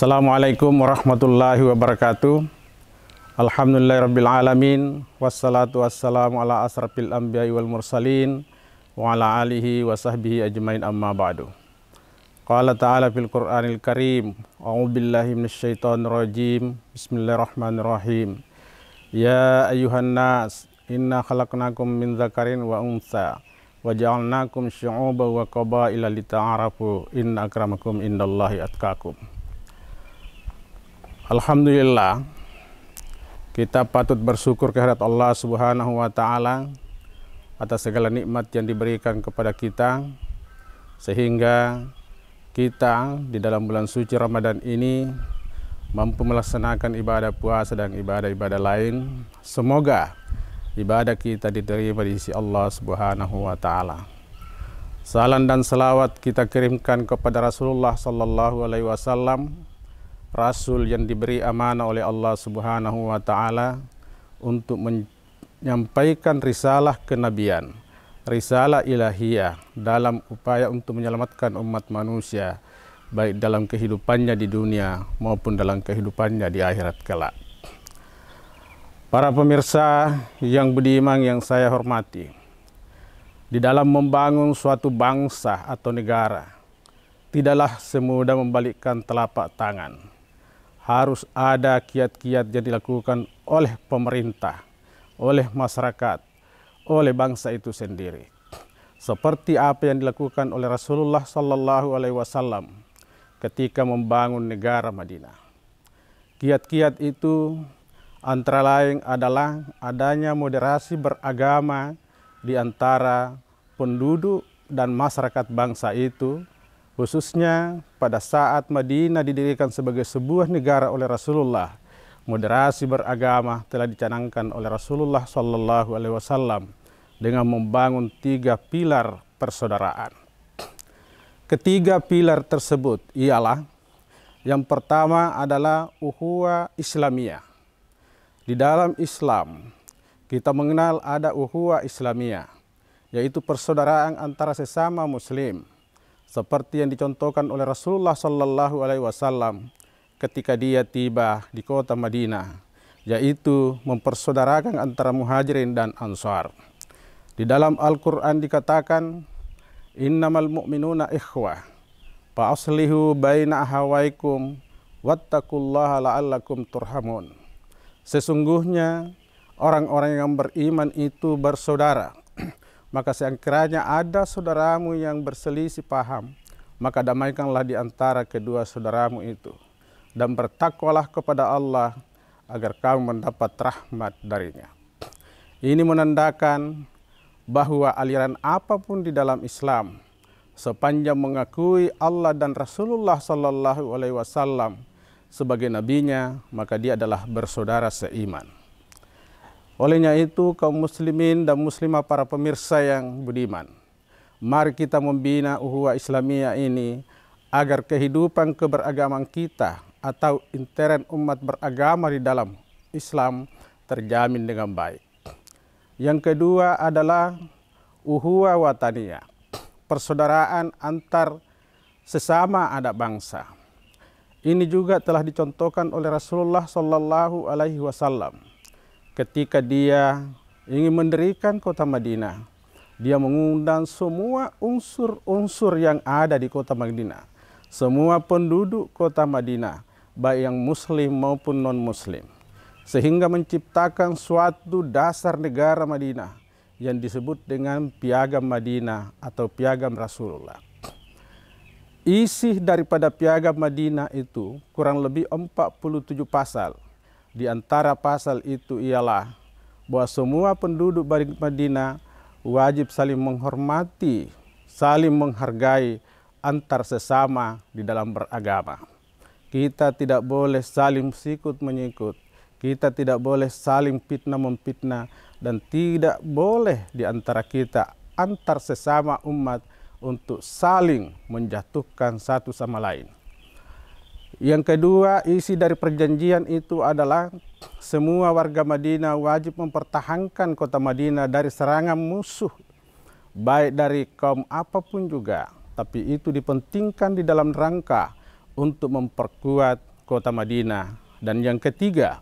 Assalamualaikum warahmatullahi wabarakatuh. Alhamdulillahirabbil alamin wassalatu wassalamu ala asrafil anbiya'i wal mursalin wa ala alihi wa sahbihi ajmain amma ba'du. Qala ta'ala fil Qur'anil Karim, a'udzu billahi minasyaitonir rajim. Bismillahirrahmanirrahim. Ya ayyuhan nas, inna khalaqnakum min dzakarin wa untha wa ja'alnakum syu'uban wa qabaila lita'arafu inna akramakum indallahi atqakum. Alhamdulillah, kita patut bersyukur kehadirat Allah Subhanahu wa Ta'ala atas segala nikmat yang diberikan kepada kita, sehingga kita di dalam bulan suci Ramadan ini mampu melaksanakan ibadah puasa dan ibadah-ibadah lain. Semoga ibadah kita diterima di sisi Allah Subhanahu wa Ta'ala. Salam dan salawat kita kirimkan kepada Rasulullah Sallallahu Alaihi Wasallam, Rasul yang diberi amanah oleh Allah Subhanahu wa Ta'ala untuk menyampaikan risalah kenabian, risalah ilahiyah dalam upaya untuk menyelamatkan umat manusia, baik dalam kehidupannya di dunia maupun dalam kehidupannya di akhirat kelak. Para pemirsa yang budiman yang saya hormati, di dalam membangun suatu bangsa atau negara, tidaklah semudah membalikkan telapak tangan. Harus ada kiat-kiat yang dilakukan oleh pemerintah, oleh masyarakat, oleh bangsa itu sendiri. Seperti apa yang dilakukan oleh Rasulullah Sallallahu Alaihi Wasallam ketika membangun negara Madinah. Kiat-kiat itu antara lain adalah adanya moderasi beragama di antara penduduk dan masyarakat bangsa itu, khususnya pada saat Madinah didirikan sebagai sebuah negara oleh Rasulullah. Moderasi beragama telah dicanangkan oleh Rasulullah Sallallahu Alaihi Wasallam dengan membangun 3 pilar persaudaraan. Ketiga pilar tersebut ialah, yang pertama adalah ukhuwah Islamiyah. Di dalam Islam kita mengenal ada ukhuwah Islamiyah, yaitu persaudaraan antara sesama muslim, seperti yang dicontohkan oleh Rasulullah Sallallahu Alaihi Wasallam ketika dia tiba di kota Madinah, yaitu mempersaudarakan antara muhajirin dan ansar. Di dalam Al-Quran dikatakan, innamal mu'minuna ikhwah fa aslihu baina ahawaikum wattaqullaha la'allakum turhamun. Sesungguhnya orang-orang yang beriman itu bersaudara. Maka sekiranya ada saudaramu yang berselisih paham, maka damaikanlah di antara kedua saudaramu itu, dan bertakwalah kepada Allah agar kamu mendapat rahmat darinya. Ini menandakan bahwa aliran apapun di dalam Islam, sepanjang mengakui Allah dan Rasulullah Sallallahu Alaihi Wasallam sebagai nabinya, maka dia adalah bersaudara seiman. Olehnya itu, kaum muslimin dan muslimah, para pemirsa yang budiman, mari kita membina ukhuwah Islamiyah ini agar kehidupan keberagaman kita atau intern umat beragama di dalam Islam terjamin dengan baik. Yang kedua adalah ukhuwah wataniyah, persaudaraan antar sesama anak bangsa. Ini juga telah dicontohkan oleh Rasulullah Sallallahu Alaihi Wasallam. Ketika dia ingin mendirikan kota Madinah, dia mengundang semua unsur-unsur yang ada di kota Madinah, semua penduduk kota Madinah, baik yang muslim maupun non-muslim, sehingga menciptakan suatu dasar negara Madinah yang disebut dengan Piagam Madinah atau Piagam Rasulullah. Isi daripada Piagam Madinah itu kurang lebih 47 pasal. Di antara pasal itu ialah bahwa semua penduduk Madinah wajib saling menghormati, saling menghargai antar sesama di dalam beragama. Kita tidak boleh saling sikut menyikut, kita tidak boleh saling fitnah memfitnah, dan tidak boleh di antara kita antar sesama umat untuk saling menjatuhkan satu sama lain. Yang kedua, isi dari perjanjian itu adalah semua warga Madinah wajib mempertahankan kota Madinah dari serangan musuh, baik dari kaum apapun juga, tapi itu dipentingkan di dalam rangka untuk memperkuat kota Madinah. Dan yang ketiga,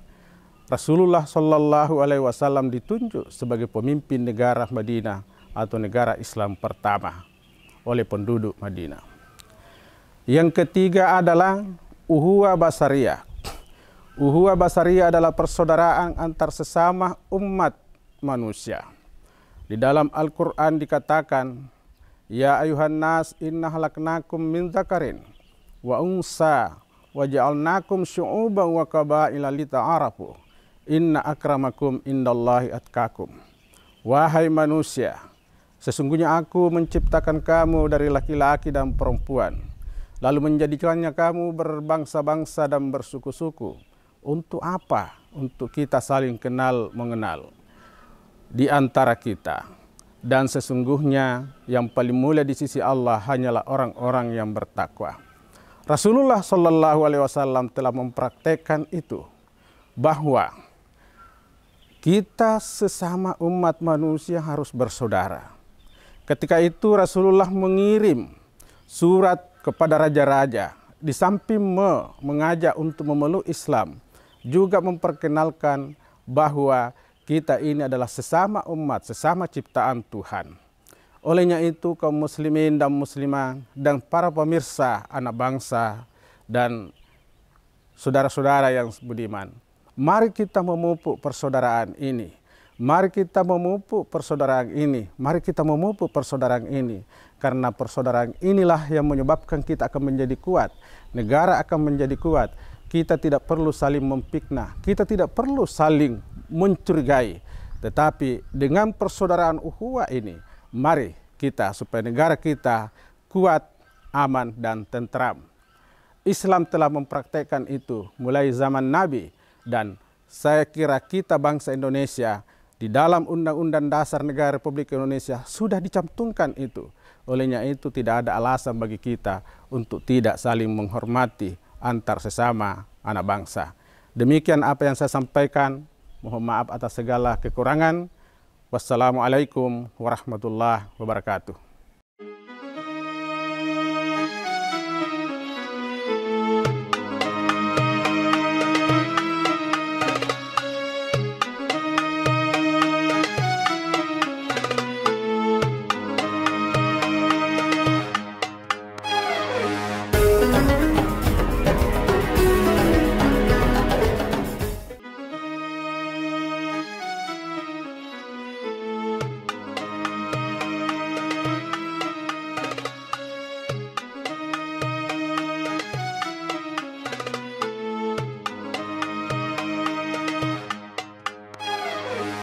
Rasulullah Shallallahu Alaihi Wasallam ditunjuk sebagai pemimpin negara Madinah atau negara Islam pertama oleh penduduk Madinah. Yang ketiga adalah uhuwa basariyah. Uhuwa basariyah adalah persaudaraan antar sesama umat manusia. Di dalam Al-Quran dikatakan, Ya ayuhan nas inna halaknakum min dzakarin wa unsa wa ja'alnakum syu'uban wa qabaila lita'arafu. Inna akramakum indallahi atqakum. Wahai manusia, sesungguhnya aku menciptakan kamu dari laki-laki dan perempuan, lalu menjadikannya kamu berbangsa-bangsa dan bersuku-suku. Untuk apa? Untuk kita saling kenal mengenal di antara kita. Dan sesungguhnya yang paling mulia di sisi Allah hanyalah orang-orang yang bertakwa. Rasulullah Shallallahu Alaihi Wasallam telah mempraktekkan itu, bahwa kita sesama umat manusia harus bersaudara. Ketika itu Rasulullah mengirim surat kepada raja-raja, di samping mengajak untuk memeluk Islam, juga memperkenalkan bahwa kita ini adalah sesama umat, sesama ciptaan Tuhan. Olehnya itu kaum muslimin dan muslimah dan para pemirsa anak bangsa dan saudara-saudara yang budiman, mari kita memupuk persaudaraan ini. Mari kita memupuk persaudaraan ini. Mari kita memupuk persaudaraan ini. Karena persaudaraan inilah yang menyebabkan kita akan menjadi kuat. Negara akan menjadi kuat. Kita tidak perlu saling memfitnah. Kita tidak perlu saling mencurigai. Tetapi dengan persaudaraan ukhuwah ini, mari kita supaya negara kita kuat, aman, dan tentram. Islam telah mempraktekkan itu mulai zaman Nabi. Dan saya kira kita bangsa Indonesia di dalam Undang-Undang Dasar Negara Republik Indonesia sudah dicantumkan itu. Olehnya itu tidak ada alasan bagi kita untuk tidak saling menghormati antar sesama anak bangsa. Demikian apa yang saya sampaikan. Mohon maaf atas segala kekurangan. Wassalamualaikum warahmatullahi wabarakatuh.